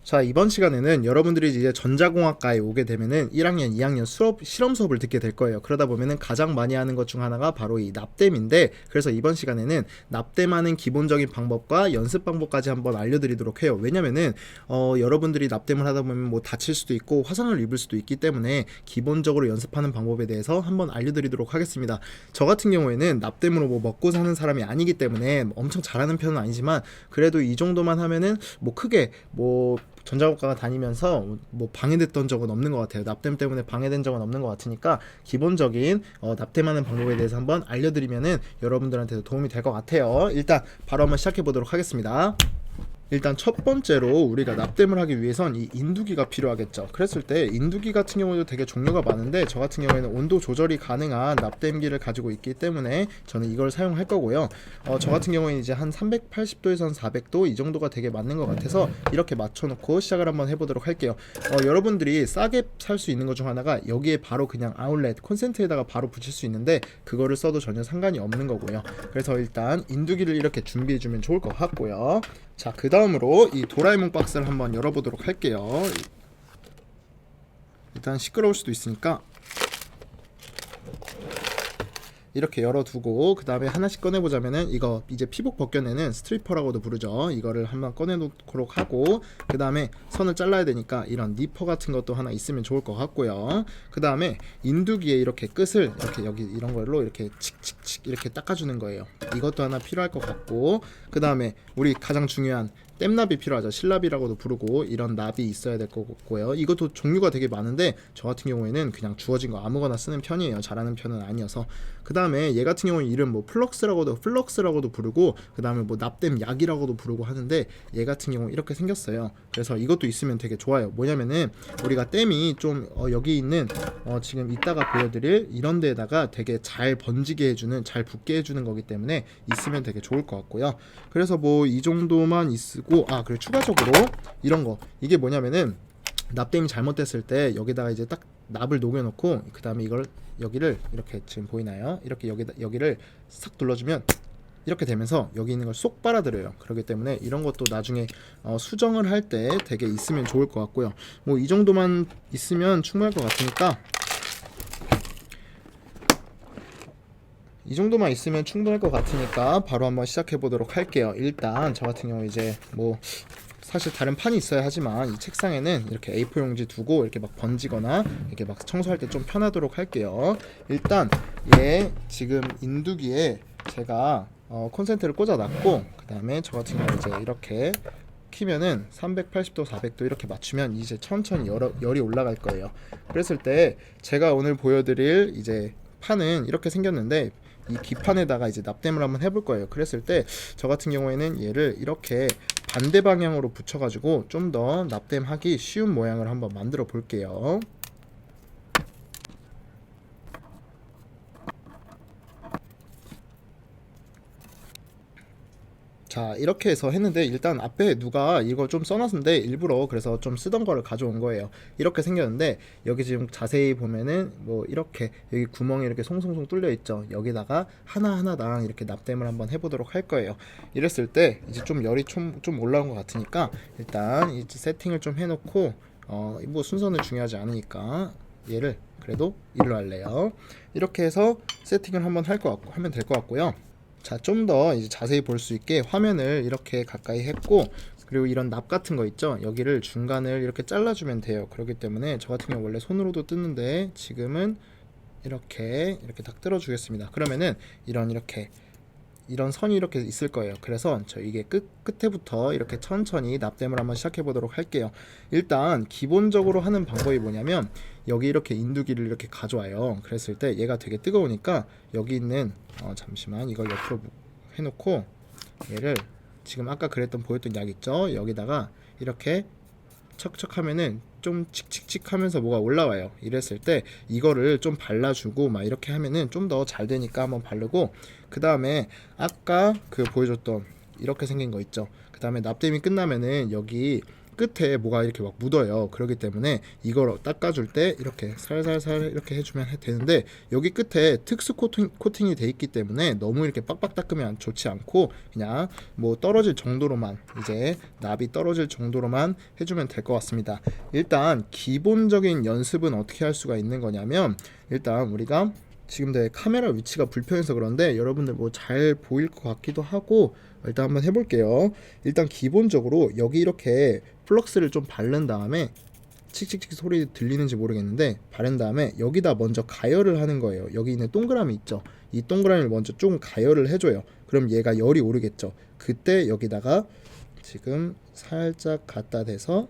자, 이번 시간에는 여러분들이 이제 전자공학과에 오게 되면은 1학년, 2학년 수업, 실험 수업을 듣게 될 거예요. 그러다 보면은 가장 많이 하는 것 중 하나가 바로 이 납땜인데, 그래서 이번 시간에는 납땜하는 기본적인 방법과 연습 방법까지 한번 알려드리도록 해요. 왜냐면은 여러분들이 납땜을 하다 보면 뭐 다칠 수도 있고 화상을 입을 수도 있기 때문에 기본적으로 연습하는 방법에 대해서 한번 알려드리도록 하겠습니다. 저 같은 경우에는 납땜으로 뭐 먹고 사는 사람이 아니기 때문에 엄청 잘하는 편은 아니지만, 그래도 이 정도만 하면은 뭐 크게 뭐 전자학과가 다니면서 뭐 방해됐던 적은 없는 것 같아요. 납땜 때문에 방해된 적은 없는 것 같으니까 기본적인 납땜하는 방법에 대해서 한번 알려드리면은 여러분들한테도 도움이 될 것 같아요. 일단 바로 한번 시작해 보도록 하겠습니다. 일단 첫 번째로 우리가 납땜을 하기 위해선 이 인두기가 필요하겠죠. 그랬을 때 인두기 같은 경우도 되게 종류가 많은데, 저 같은 경우에는 온도 조절이 가능한 납땜기를 가지고 있기 때문에 저는 이걸 사용할 거고요. 저 같은 경우에는 이제 한 380도에서 400도 이 정도가 되게 맞는 것 같아서 이렇게 맞춰놓고 시작을 한번 해보도록 할게요. 여러분들이 싸게 살 수 있는 것 중 하나가 여기에 바로 그냥 아울렛 콘센트에다가 바로 붙일 수 있는데, 그거를 써도 전혀 상관이 없는 거고요. 그래서 일단 인두기를 이렇게 준비해주면 좋을 것 같고요. 자, 그 다음으로 이 도라에몽 박스를 한번 열어보도록 할게요. 일단 시끄러울 수도 있으니까 이렇게 열어두고, 그 다음에 하나씩 꺼내보자면은 이거 이제 피복 벗겨내는 스트리퍼라고도 부르죠. 이거를 한번 꺼내놓도록 하고, 그 다음에 선을 잘라야 되니까 이런 니퍼 같은 것도 하나 있으면 좋을 것 같고요. 그 다음에 인두기에 이렇게 끝을 이렇게 여기 이런 걸로 이렇게 칙칙칙 이렇게 닦아주는 거예요. 이것도 하나 필요할 것 같고, 그 다음에 우리 가장 중요한 땜납이 필요하죠. 실납이라고도 부르고, 이런 납이 있어야 될 것 같고요. 이것도 종류가 되게 많은데 저 같은 경우에는 그냥 주어진 거 아무거나 쓰는 편이에요. 잘하는 편은 아니어서. 그 다음에 얘 같은 경우는 이름 뭐 플럭스라고도 부르고, 그 다음에 뭐 납땜 약이라고도 부르고 하는데, 얘 같은 경우 이렇게 생겼어요. 그래서 이것도 있으면 되게 좋아요. 뭐냐면은 우리가 땜이 좀 여기 있는 지금 이따가 보여드릴 이런 데에다가 되게 잘 번지게 해주는, 잘 붙게 해주는 거기 때문에 있으면 되게 좋을 것 같고요. 그래서 뭐 이 정도만 있고, 그리고 추가적으로 이런 거, 이게 뭐냐면은 납땜이 잘못됐을 때 여기다가 이제 딱 납을 녹여놓고, 그 다음에 이걸 여기를 이렇게, 지금 보이나요? 이렇게 여기를 싹 눌러주면 이렇게 되면서 여기 있는 걸 쏙 빨아들여요. 그렇기 때문에 이런 것도 나중에 수정을 할 때 되게 있으면 좋을 것 같고요. 뭐 이 정도만 있으면 충분할 것 같으니까, 바로 한번 시작해 보도록 할게요. 일단 저 같은 경우 이제 뭐 사실 다른 판이 있어야 하지만, 이 책상에는 이렇게 A4 용지 두고 이렇게 막 번지거나 이렇게 막 청소할 때 좀 편하도록 할게요. 일단 얘 지금 인두기에 제가 콘센트를 꽂아 놨고, 그 다음에 저 같은 경우 이제 이렇게 키면은 380도 400도 이렇게 맞추면 이제 천천히 열이 올라갈 거예요. 그랬을 때 제가 오늘 보여드릴 이제 판은 이렇게 생겼는데, 이 기판에다가 이제 납땜을 한번 해볼 거예요. 그랬을 때 저 같은 경우에는 얘를 이렇게 반대 방향으로 붙여가지고 좀 더 납땜하기 쉬운 모양을 한번 만들어 볼게요. 자, 이렇게 해서 했는데, 일단 앞에 누가 이거 좀 써놨는데 일부러 그래서 좀 쓰던 거를 가져온 거예요. 이렇게 생겼는데, 여기 지금 자세히 보면은 뭐 이렇게 여기 구멍이 이렇게 송송송 뚫려 있죠. 여기다가 하나하나당 이렇게 납땜을 한번 해보도록 할 거예요. 이랬을 때 이제 좀 열이 좀 올라온 것 같으니까, 일단 이제 세팅을 좀 해놓고, 뭐 순서는 중요하지 않으니까 얘를 그래도 일로 할래요. 이렇게 해서 세팅을 한번 하면 될 것 같고요. 자, 좀 더 이제 자세히 볼 수 있게 화면을 이렇게 가까이 했고, 그리고 이런 납 같은 거 있죠, 여기를 중간을 이렇게 잘라주면 돼요. 그렇기 때문에 저 같은 경우 원래 손으로도 뜯는데 지금은 이렇게 딱 뜯어주겠습니다. 그러면은 이런 선이 이렇게 있을 거예요. 그래서 저 이게 끝에부터 이렇게 천천히 납땜을 한번 시작해 보도록 할게요. 일단 기본적으로 하는 방법이 뭐냐면, 여기 이렇게 인두기를 이렇게 가져와요. 그랬을 때 얘가 되게 뜨거우니까 여기 있는 잠시만 이걸 옆으로 해놓고, 얘를 지금 아까 보였던 약 있죠, 여기다가 이렇게 척척하면은 좀 칙칙칙 하면서 뭐가 올라와요. 이랬을 때 이거를 좀 발라주고 막 이렇게 하면은 좀 더 잘 되니까 한번 바르고, 그 다음에 아까 그 보여줬던 이렇게 생긴 거 있죠, 그 다음에 납땜이 끝나면은 여기 끝에 뭐가 이렇게 막 묻어요. 그렇기 때문에 이걸 닦아줄 때 이렇게 살살살 이렇게 해주면 되는데, 여기 끝에 특수 코팅이 돼 있기 때문에 너무 이렇게 빡빡 닦으면 좋지 않고 그냥 뭐 떨어질 정도로만, 이제 납이 떨어질 정도로만 해주면 될 것 같습니다. 일단 기본적인 연습은 어떻게 할 수가 있는 거냐면, 일단 우리가 지금 내 카메라 위치가 불편해서 그런데 여러분들 뭐 잘 보일 것 같기도 하고, 일단 한번 해볼게요. 일단 기본적으로 여기 이렇게 플럭스를 좀 바른 다음에, 칙칙칙 소리 들리는지 모르겠는데 바른 다음에 여기다 먼저 가열을 하는 거예요. 여기 있는 동그라미 있죠, 이 동그라미를 먼저 좀 가열을 해줘요. 그럼 얘가 열이 오르겠죠. 그때 여기다가 지금 살짝 갖다 대서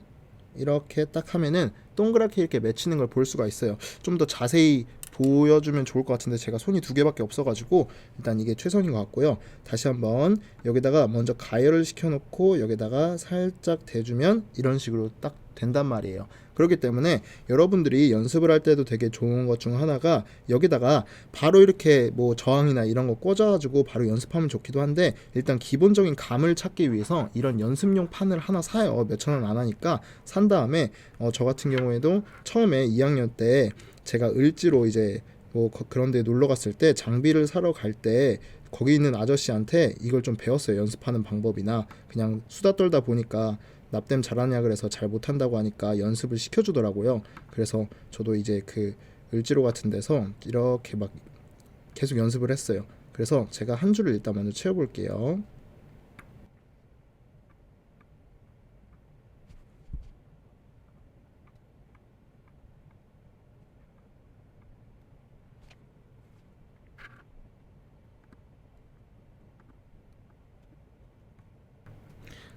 이렇게 딱 하면은 동그랗게 이렇게 맺히는 걸 볼 수가 있어요. 좀 더 자세히 보여주면 좋을 것 같은데 제가 손이 2개밖에 없어가지고 일단 이게 최선인 것 같고요. 다시 한번 여기다가 먼저 가열을 시켜놓고 여기다가 살짝 대주면 이런 식으로 딱 된단 말이에요. 그렇기 때문에 여러분들이 연습을 할 때도 되게 좋은 것 중 하나가, 여기다가 바로 이렇게 뭐 저항이나 이런 거 꽂아가지고 바로 연습하면 좋기도 한데, 일단 기본적인 감을 찾기 위해서 이런 연습용 판을 하나 사요. 몇천 원 안 하니까 산 다음에 저 같은 경우에도 처음에 2학년 때 제가 을지로 이제 뭐 그런 데 놀러 갔을 때 장비를 사러 갈 때 거기 있는 아저씨한테 이걸 좀 배웠어요. 연습하는 방법이나, 그냥 수다 떨다 보니까 납땜 잘하냐 그래서 잘 못한다고 하니까 연습을 시켜주더라고요. 그래서 저도 이제 그 을지로 같은 데서 이렇게 막 계속 연습을 했어요. 그래서 제가 한 줄을 일단 먼저 채워볼게요.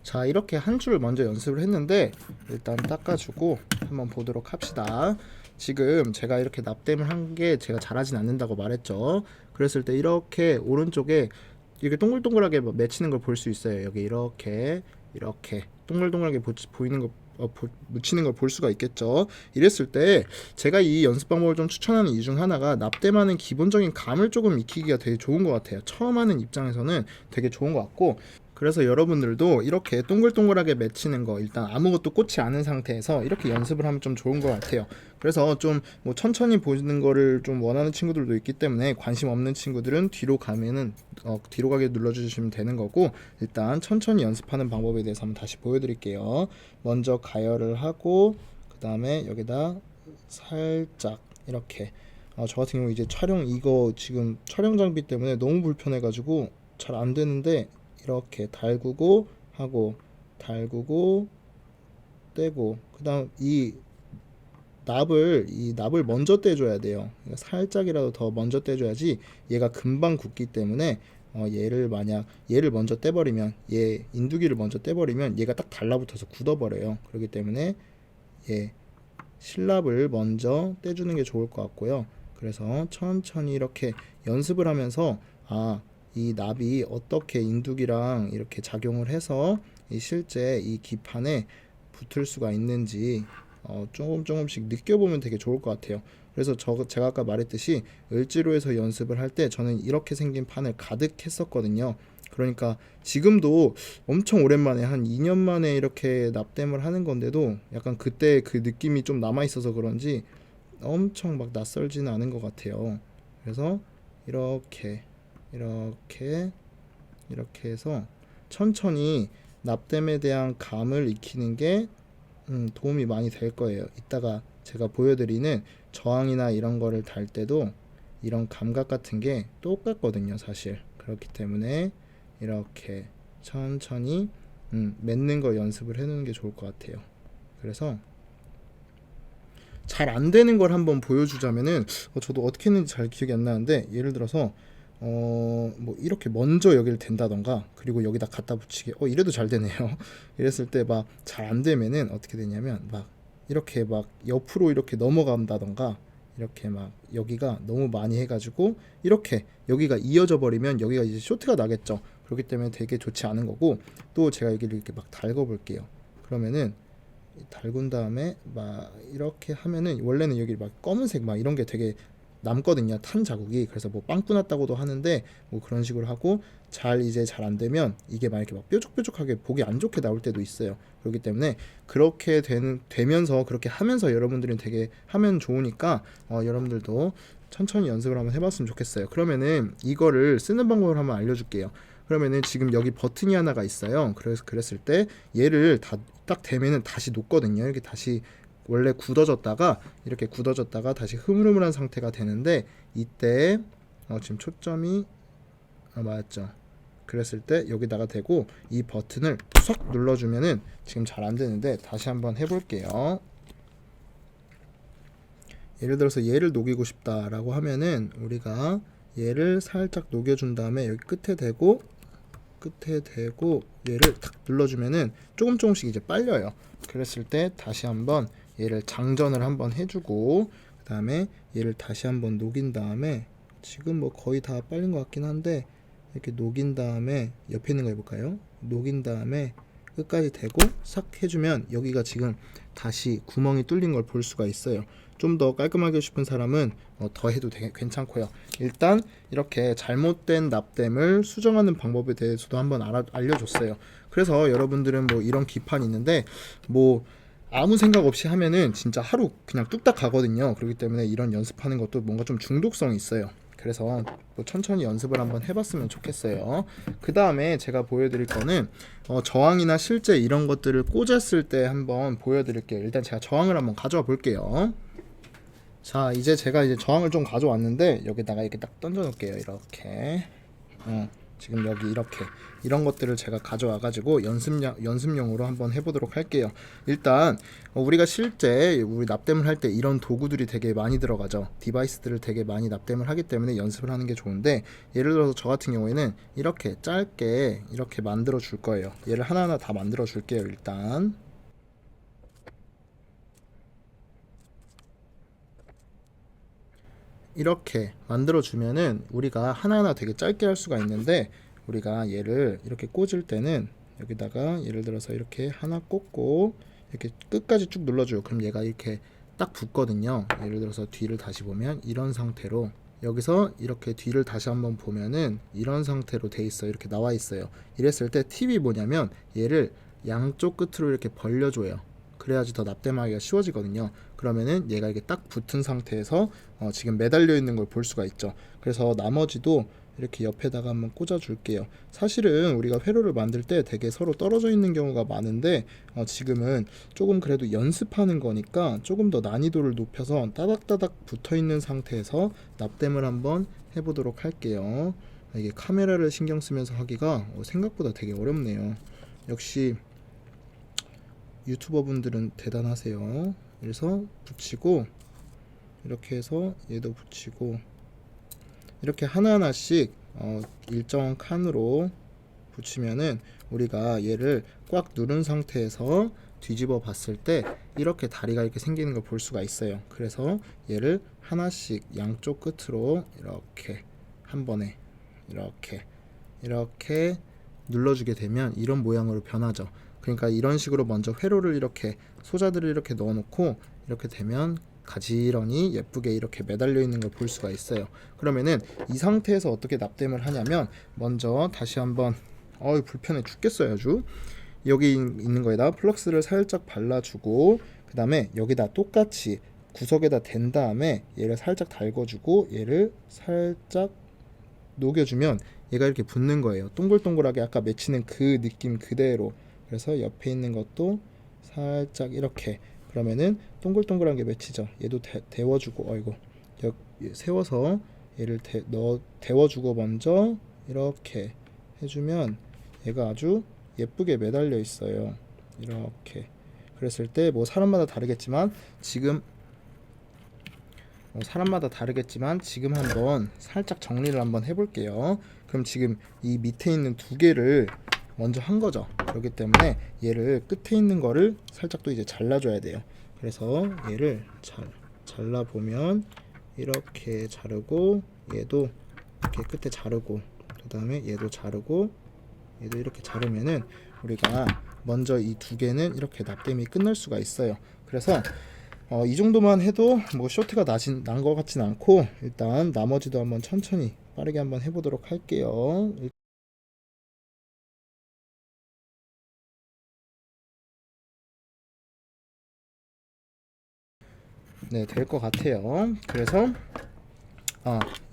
자, 이렇게 한 줄을 먼저 연습을 했는데 일단 닦아주고 한번 보도록 합시다. 지금 제가 이렇게 납땜을 한 게 제가 잘하진 않는다고 말했죠. 그랬을 때 이렇게 오른쪽에 이렇게 동글동글하게 맺히는 걸 볼 수 있어요. 여기 이렇게 동글동글하게 보이는 거, 묻히는 걸 볼 수가 있겠죠. 이랬을 때 제가 이 연습 방법을 좀 추천하는 이유 중 하나가, 납땜하는 기본적인 감을 조금 익히기가 되게 좋은 것 같아요. 처음 하는 입장에서는 되게 좋은 것 같고, 그래서 여러분들도 이렇게 동글동글하게 맺히는 거, 일단 아무것도 꽂지 않은 상태에서 이렇게 연습을 하면 좀 좋은 것 같아요. 그래서 좀 뭐 천천히 보는 거를 좀 원하는 친구들도 있기 때문에, 관심 없는 친구들은 뒤로 가면은 뒤로 가게 눌러주시면 되는 거고, 일단 천천히 연습하는 방법에 대해서 한번 다시 보여드릴게요. 먼저 가열을 하고 그 다음에 여기다 살짝 이렇게, 저 같은 경우 이제 이거 지금 촬영 장비 때문에 너무 불편해가지고 잘 안 되는데, 이렇게 달구고 하고 달구고 떼고, 그 다음 이 납을 먼저 떼줘야 돼요. 그러니까 살짝이라도 더 먼저 떼줘야지 얘가 금방 굳기 때문에, 얘를 먼저 떼버리면, 얘 인두기를 먼저 떼버리면 얘가 딱 달라붙어서 굳어버려요. 그렇기 때문에 얘 실납을 먼저 떼주는 게 좋을 것 같고요. 그래서 천천히 이렇게 연습을 하면서, 이 납이 어떻게 인두기랑 이렇게 작용을 해서 실제 이 기판에 붙을 수가 있는지 조금씩 느껴보면 되게 좋을 것 같아요. 그래서 제가 아까 말했듯이 을지로에서 연습을 할 때 저는 이렇게 생긴 판을 가득 했었거든요. 그러니까 지금도 엄청 오랜만에, 한 2년 만에 이렇게 납땜을 하는 건데도 약간 그때 그 느낌이 좀 남아있어서 그런지 엄청 막 낯설지는 않은 것 같아요. 그래서 이렇게 해서 천천히 납땜에 대한 감을 익히는 게 도움이 많이 될 거예요. 이따가 제가 보여드리는 저항이나 이런 거를 달 때도 이런 감각 같은 게 똑같거든요, 사실. 그렇기 때문에 이렇게 천천히 맺는 거 연습을 해놓는 게 좋을 것 같아요. 그래서 잘 안 되는 걸 한번 보여주자면은, 저도 어떻게 했는지 잘 기억이 안 나는데, 예를 들어서 뭐 이렇게 먼저 여기를 댄다던가, 그리고 여기다 갖다 붙이게, 이래도 잘 되네요. 이랬을 때 막 잘 안 되면은 어떻게 되냐면, 막 이렇게 막 옆으로 이렇게 넘어간다던가, 이렇게 막 여기가 너무 많이 해가지고 이렇게 여기가 이어져 버리면 여기가 이제 쇼트가 나겠죠. 그렇기 때문에 되게 좋지 않은 거고, 또 제가 여기를 이렇게 막 달궈 볼게요. 그러면은 달군 다음에 막 이렇게 하면은, 원래는 여기 막 검은색 막 이런 게 되게 남거든요. 탄 자국이. 그래서 뭐 빵꾸 났다고도 하는데 뭐 그런 식으로 하고 이제 잘 안 되면 이게 막 이렇게 막 뾰족뾰족하게 보기 안 좋게 나올 때도 있어요. 그렇기 때문에 그렇게 되면서 그렇게 하면서 여러분들은 되게 하면 좋으니까 여러분들도 천천히 연습을 한번 해봤으면 좋겠어요. 그러면은 이거를 쓰는 방법을 한번 알려줄게요. 그러면은 지금 여기 버튼이 하나가 있어요. 그랬을 때 얘를 딱 대면은 다시 녹거든요. 이렇게 다시 원래 굳어졌다가 이렇게 굳어졌다가 다시 흐물흐물한 상태가 되는데 이때 지금 초점이 맞았죠. 그랬을 때 여기다가 대고 이 버튼을 쏙 눌러주면은 지금 잘 안 되는데 다시 한번 해볼게요. 예를 들어서 얘를 녹이고 싶다라고 하면은 우리가 얘를 살짝 녹여준 다음에 여기 끝에 대고 얘를 탁 눌러주면은 조금씩 이제 빨려요. 그랬을 때 다시 한번 얘를 장전을 한번 해주고 그 다음에 얘를 다시 한번 녹인 다음에 지금 뭐 거의 다 빨린 것 같긴 한데 이렇게 녹인 다음에 옆에 있는 거 해볼까요? 녹인 다음에 끝까지 대고 싹 해주면 여기가 지금 다시 구멍이 뚫린 걸 볼 수가 있어요. 좀 더 깔끔하게 싶은 사람은 더 해도 되게 괜찮고요. 일단 이렇게 잘못된 납땜을 수정하는 방법에 대해서도 한번 알려줬어요. 그래서 여러분들은 뭐 이런 기판이 있는데 뭐 아무 생각 없이 하면은 진짜 하루 그냥 뚝딱 가거든요. 그렇기 때문에 이런 연습하는 것도 뭔가 좀 중독성이 있어요. 그래서 뭐 천천히 연습을 한번 해봤으면 좋겠어요. 그 다음에 제가 보여드릴 거는 저항이나 실제 이런 것들을 꽂았을 때 한번 보여드릴게요. 일단 제가 저항을 한번 가져와 볼게요. 자, 이제 제가 저항을 좀 가져왔는데 여기다가 이렇게 딱 던져 놓을게요. 이렇게 지금 여기 이렇게 이런 것들을 제가 가져와 가지고 연습용으로 한번 해보도록 할게요. 일단 우리가 실제 우리 납땜을 할 때 이런 도구들이 되게 많이 들어가죠. 디바이스들을 되게 많이 납땜을 하기 때문에 연습을 하는 게 좋은데 예를 들어서 저 같은 경우에는 이렇게 짧게 이렇게 만들어 줄 거예요. 얘를 하나하나 다 만들어 줄게요. 일단 이렇게 만들어 주면은 우리가 하나하나 되게 짧게 할 수가 있는데 우리가 얘를 이렇게 꽂을 때는 여기다가 예를 들어서 이렇게 하나 꽂고 이렇게 끝까지 쭉 눌러줘요. 그럼 얘가 이렇게 딱 붙거든요. 예를 들어서 뒤를 다시 보면 이런 상태로 여기서 이렇게 뒤를 다시 한번 보면은 이런 상태로 돼 있어요. 이렇게 나와 있어요. 이랬을 때 팁이 뭐냐면 얘를 양쪽 끝으로 이렇게 벌려줘요. 그래야지 더 납땜하기가 쉬워지거든요. 그러면은 얘가 이렇게 딱 붙은 상태에서 지금 매달려 있는 걸 볼 수가 있죠. 그래서 나머지도 이렇게 옆에다가 한번 꽂아 줄게요. 사실은 우리가 회로를 만들 때 되게 서로 떨어져 있는 경우가 많은데 지금은 조금 그래도 연습하는 거니까 조금 더 난이도를 높여서 따닥따닥 붙어 있는 상태에서 납땜을 한번 해보도록 할게요. 이게 카메라를 신경 쓰면서 하기가 생각보다 되게 어렵네요. 역시 유튜버 분들은 대단하세요. 그래서 붙이고 이렇게 해서 얘도 붙이고 이렇게 하나하나씩 일정한 칸으로 붙이면은 우리가 얘를 꽉 누른 상태에서 뒤집어 봤을 때 이렇게 다리가 이렇게 생기는 걸 볼 수가 있어요. 그래서 얘를 하나씩 양쪽 끝으로 이렇게 한 번에 이렇게 눌러주게 되면 이런 모양으로 변하죠. 그러니까 이런 식으로 먼저 회로를 이렇게 소자들을 이렇게 넣어놓고 이렇게 되면 가지런히 예쁘게 이렇게 매달려 있는 걸 볼 수가 있어요. 그러면은 이 상태에서 어떻게 납땜을 하냐면 먼저 다시 한번 불편해 죽겠어요 아주. 여기 있는 거에다 플럭스를 살짝 발라주고 그 다음에 여기다 똑같이 구석에다 댄 다음에 얘를 살짝 달궈주고 얘를 살짝 녹여주면 얘가 이렇게 붙는 거예요. 동글동글하게 아까 맺히는 그 느낌 그대로. 그래서 옆에 있는 것도 살짝 이렇게 그러면은 동글동글한 게 맺히죠. 얘도 데워주고 세워서 얘를 데워주고 먼저 이렇게 해주면 얘가 아주 예쁘게 매달려 있어요. 이렇게 그랬을 때 뭐 사람마다 다르겠지만 지금 한번 살짝 정리를 한번 해볼게요. 그럼 지금 이 밑에 있는 두 개를 먼저 한 거죠. 그렇기 때문에 얘를 끝에 있는 거를 살짝 또 이제 잘라줘야 돼요. 그래서 얘를 잘라 보면 이렇게 자르고 얘도 이렇게 끝에 자르고 그 다음에 얘도 자르고 얘도 이렇게 자르면은 우리가 먼저 이 두 개는 이렇게 납땜이 끝날 수가 있어요. 그래서 이 정도만 해도 뭐 쇼트가 난 것 같진 않고, 일단 나머지도 한번 천천히 빠르게 한번 해보도록 할게요. 네, 될 것 같아요. 그래서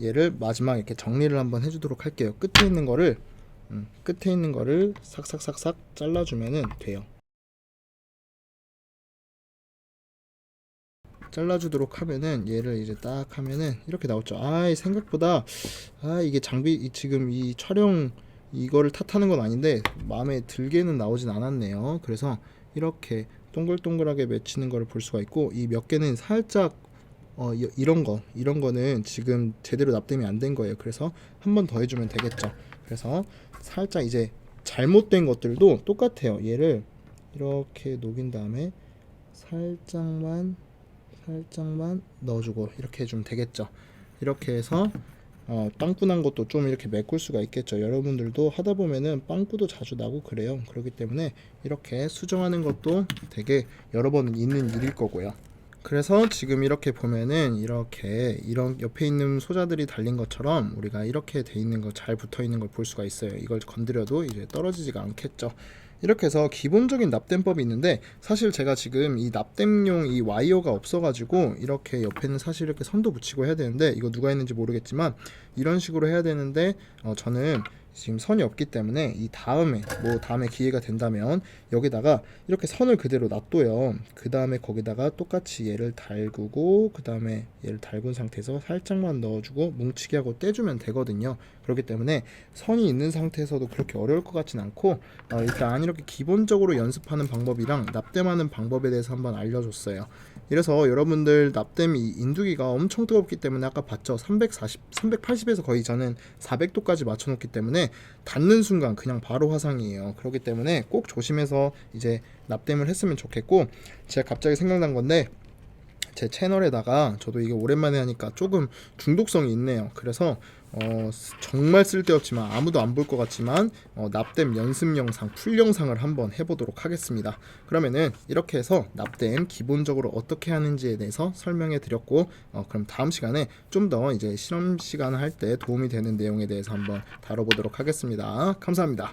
얘를 마지막 이렇게 정리를 한번 해주도록 할게요. 끝에 있는 거를 싹싹싹싹 잘라주면은 돼요. 잘라주도록 하면은 얘를 이제 딱 하면은 이렇게 나왔죠. 생각보다 이게 지금 이 촬영 이거를 탓하는 건 아닌데 마음에 들게는 나오진 않았네요. 그래서 이렇게 동글동글하게 맺히는 거를 볼 수가 있고, 이 몇 개는 살짝 이런 거는 지금 제대로 납땜이 안 된 거예요. 그래서 한 번 더 해주면 되겠죠. 그래서 살짝 이제 잘못된 것들도 똑같아요. 얘를 이렇게 녹인 다음에 살짝만 넣어주고 이렇게 해주면 되겠죠. 이렇게 해서 빵꾸 난 것도 좀 이렇게 메꿀 수가 있겠죠. 여러분들도 하다 보면은 빵꾸도 자주 나고 그래요. 그렇기 때문에 이렇게 수정하는 것도 되게 여러 번 있는 일일 거고요. 그래서 지금 이렇게 보면은 이렇게 이런 옆에 있는 소자들이 달린 것처럼 우리가 이렇게 돼 있는 거, 잘 붙어 있는 걸 볼 수가 있어요. 이걸 건드려도 이제 떨어지지가 않겠죠. 이렇게 해서 기본적인 납땜법이 있는데, 사실 제가 지금 이 납땜용 이 와이어가 없어가지고 이렇게 옆에는 사실 이렇게 선도 붙이고 해야 되는데, 이거 누가 했는지 모르겠지만 이런 식으로 해야 되는데 저는 지금 선이 없기 때문에 이 다음에 기회가 된다면 여기다가 이렇게 선을 그대로 놔둬요. 그 다음에 거기다가 똑같이 얘를 달구고, 그 다음에 얘를 달군 상태에서 살짝만 넣어주고 뭉치게 하고 떼주면 되거든요. 그렇기 때문에 선이 있는 상태에서도 그렇게 어려울 것 같진 않고, 일단 이렇게 기본적으로 연습하는 방법이랑 납땜하는 방법에 대해서 한번 알려줬어요. 이래서 여러분들 납땜 이 인두기가 엄청 뜨겁기 때문에 아까 봤죠? 380에서 거의 저는 400도까지 맞춰놓기 때문에 닿는 순간 그냥 바로 화상이에요. 그렇기 때문에 꼭 조심해서 이제 납땜을 했으면 좋겠고, 제가 갑자기 생각난 건데, 제 채널에다가 저도 이게 오랜만에 하니까 조금 중독성이 있네요. 그래서 정말 쓸데없지만 아무도 안 볼 것 같지만 납땜 연습 영상, 풀 영상을 한번 해보도록 하겠습니다. 그러면은 이렇게 해서 납땜 기본적으로 어떻게 하는지에 대해서 설명해 드렸고, 그럼 다음 시간에 좀 더 이제 실험 시간 할 때 도움이 되는 내용에 대해서 한번 다뤄보도록 하겠습니다. 감사합니다.